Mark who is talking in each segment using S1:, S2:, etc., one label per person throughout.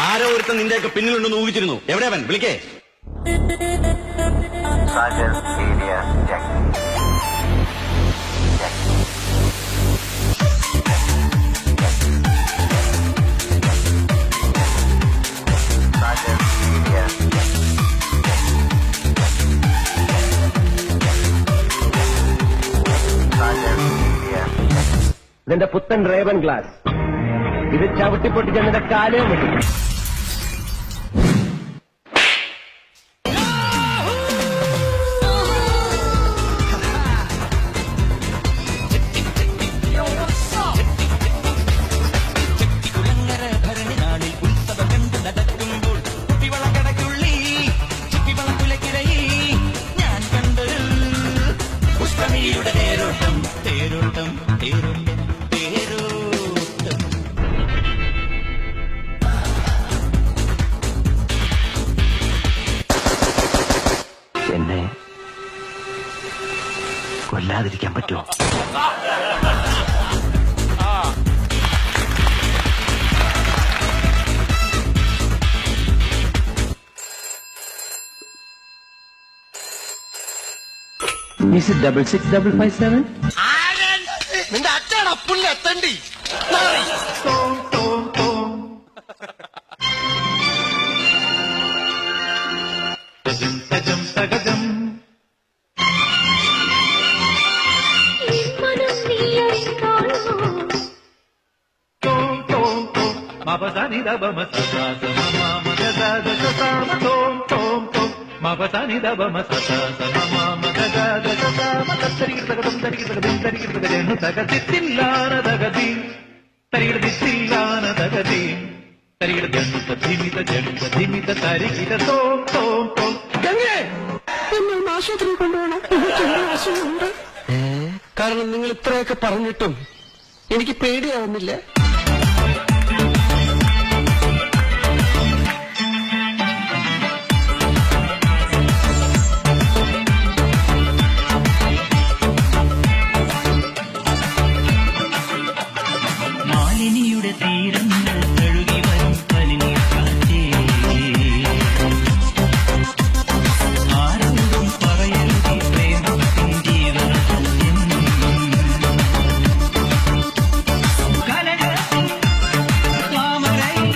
S1: ആരോ ഒരുത്തൻ നിന്റെയൊക്കെ പിന്നിലുണ്ടെന്ന് ഊഹിച്ചിരുന്നു. എവിടെയവൻ? വിളിക്കേ.
S2: ഇതിന്റെ പുത്തൻ റേവൻ ഗ്ലാസ്. ഇത് ചവിട്ടിപ്പൊട്ടിച്ച് നിന്റെ കാലേ വിട്ടു. എന്നെ കൊല്ലാതിരിക്കാൻ പറ്റുമോ? Is it 66557?
S3: നിന്റെ അച്ഛനാ പുല്ല് എത്തണ്ടി.
S2: ആശുപത്രി കൊണ്ടുപോകണം. കാരണം നിങ്ങൾ ഇത്രയൊക്കെ പറഞ്ഞിട്ടും എനിക്ക് പേടിയാവുന്നില്ല.
S4: മാലിനിയുടെ തീരങ്ങൾ കഴുകി വരും പനിനീർക്കാറ്റേ, ആരോടും പറയരുതീ പ്രേമത്തിൻ ജീവനസത്യം. കലകത്തിൻ താമരയിൽ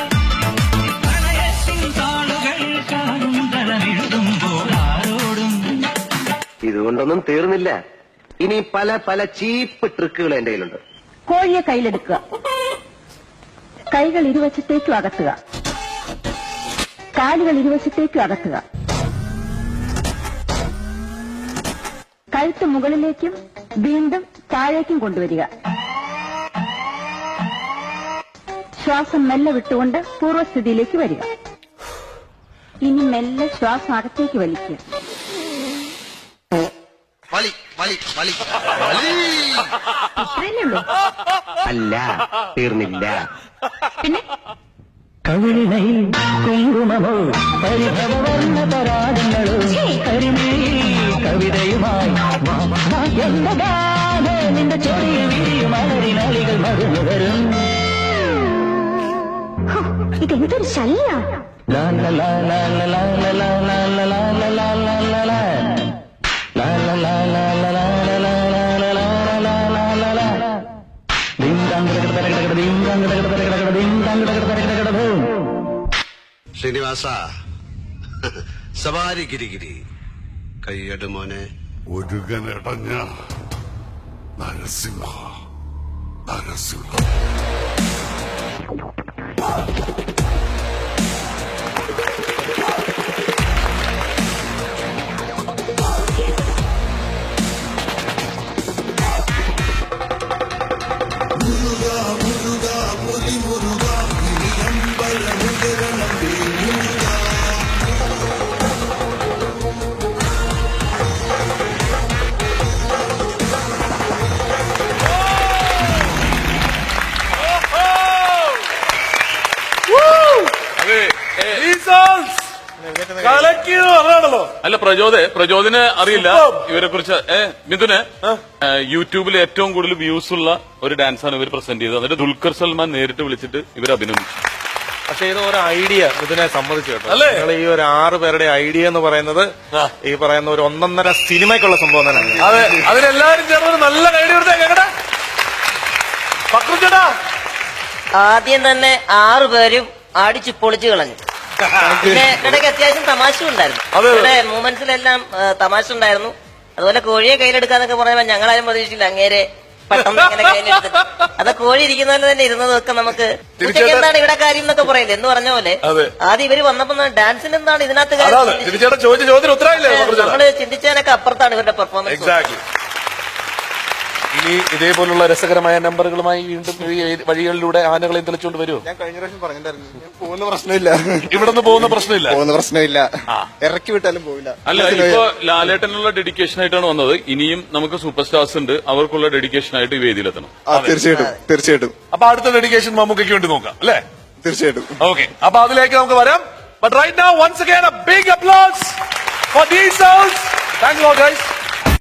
S4: പ്രണയത്തിൻ താളുകൾ കാണും തലമെഴുതുമ്പോൾ ആരോടും.
S2: ഇതുകൊണ്ടൊന്നും തീർന്നില്ല. ഇനി പല പല ചീപ്പ് ട്രിക്കുകൾ എന്റെ കയ്യിലുണ്ട്.
S5: കോഴിയെ കയ്യിലെടുക്കുക, കൈകൾ ഇരുവശത്തേക്കും അകത്തുക, കാലുകൾ ഇരുവശത്തേക്കും അകത്തുക, കഴുത്ത് മുകളിലേക്കും വീണ്ടും താഴേക്കും കൊണ്ടുവരിക. ശ്വാസം മെല്ലെ വിട്ടുകൊണ്ട് പൂർവ്വസ്ഥിതിയിലേക്ക് വരിക. ഇനി മെല്ലെ ശ്വാസം അകത്തേക്ക് വലിക്കുക. ഇത്രയല്ലേ ഉള്ളൂ?
S2: അല്ല, തീർന്നില്ല.
S5: പിന്നെ
S4: കവിളിണയിൽ കുങ്കുമമോ പരിഭവവർണ്ണ പരാഗങ്ങളോ കരിമേയിൽ കവിതയുമായി എന്റെ ഗാഥ നിന്റെ ചെറിയ വിരിയും അലരിനാളികൾ മറന്നു വരും.
S5: ഇതെന്തൊരു ശല്യ.
S3: ശ്രീനിവാസ, സവാരി ഗിരിഗിരി കയ്യട് മോനെ.
S6: ഒരുകനടഞ്ഞ നരസിംഹ നരസിംഹ.
S7: അല്ല പ്രചോദിന് അറിയില്ല ഇവരെ കുറിച്ച്. മിഥുന് യൂട്യൂബിൽ ഏറ്റവും കൂടുതൽ വ്യൂസ് ഉള്ള ഒരു ഡാൻസാണ് ഇവർ പ്രസന്റ് ചെയ്തത്. എന്നിട്ട് ദുൽഖർ സൽമാൻ നേരിട്ട് വിളിച്ചിട്ട് ഇവർ അഭിനന്ദിച്ചു.
S8: പക്ഷെ ഇത് ഒരു ഐഡിയ ഇതിനെ സമ്മതിച്ചു കേട്ടോ. നിങ്ങൾ ഈ ഒരു 6 പേരുടെ ഐഡിയ എന്ന് പറയുന്നത് ഈ പറയുന്ന ഒരു 1.5 സിനിമയ്ക്കുള്ള സംഭവം തന്നെയാണ്.
S9: അതെ, അതിനെല്ലാരും ചേർന്ന് നല്ല ഐഡിയ എടുത്തേക്കട്ടെ. പക്രുച്ചേട്ടാ,
S10: ആദ്യം തന്നെ 6 പേരും അടിച്ചു പൊളിച്ചു കളഞ്ഞു. പിന്നെ ഇടയ്ക്ക് അത്യാവശ്യം തമാശ ഉണ്ടായിരുന്നു. ഇവിടെ മൂമെന്റ്സിലെല്ലാം തമാശ ഉണ്ടായിരുന്നു. അതുപോലെ കോഴിയെ കയ്യിലെടുക്കാന്നൊക്കെ പറയുമ്പോൾ ഞങ്ങളാരും പ്രതീക്ഷിച്ചില്ല അങ്ങേരെ പെട്ടെന്ന് ഇങ്ങനെ കയ്യിലെടുത്ത്. അത് കോഴി ഇരിക്കുന്നതിന് തന്നെ ഇരുന്നതൊക്കെ നമുക്ക് എന്താണ് ഇവിടെ കാര്യം എന്നൊക്കെ പറയില്ലേ എന്ന് പറഞ്ഞ പോലെ ആദ്യം ഇവര് വന്നപ്പോ ഡാൻസിന് എന്താണ് ഇതിനകത്ത് നമ്മള് ചിന്തിച്ചതിനൊക്കെ അപ്പുറത്താണ് ഇവരുടെ പെർഫോമൻസ്.
S9: ഇനി ഇതേപോലുള്ള രസകരമായ നമ്പറുകളുമായി വീണ്ടും ഈ വഴികളിലൂടെ ആനകളെയും തെളിച്ചുകൊണ്ട് വരുമോ?
S8: ഞാൻ കഴിഞ്ഞ പ്രാവശ്യം പറഞ്ഞിട്ടുണ്ടായിരുന്നു, പോകുന്ന പ്രശ്നമില്ല,
S9: ഇവിടുന്ന് പോകുന്ന പ്രശ്നമില്ല,
S8: ഇറക്കി വിട്ടാലും പോവില്ല.
S7: അല്ല, ഇപ്പൊ ലാലേട്ടനുള്ള ഡെഡിക്കേഷൻ ആയിട്ടാണ് വന്നത്. ഇനിയും നമുക്ക് സൂപ്പർ സ്റ്റാർസ് ഉണ്ട്, അവർക്കുള്ള ഡെഡിക്കേഷൻ ആയിട്ട് ഈ വേദിയിലെത്തണം.
S8: തീർച്ചയായിട്ടും.
S9: അപ്പൊ അടുത്ത ഡെഡിക്കേഷൻ മമ്മൂക്കയ്ക്ക് വേണ്ടി നോക്കാം അല്ലേ?
S8: തീർച്ചയായിട്ടും.
S9: ഓക്കെ, അപ്പൊ അതിലേക്ക് നമുക്ക് വരാം. But right now once again a big applause for these souls. Thanks guys.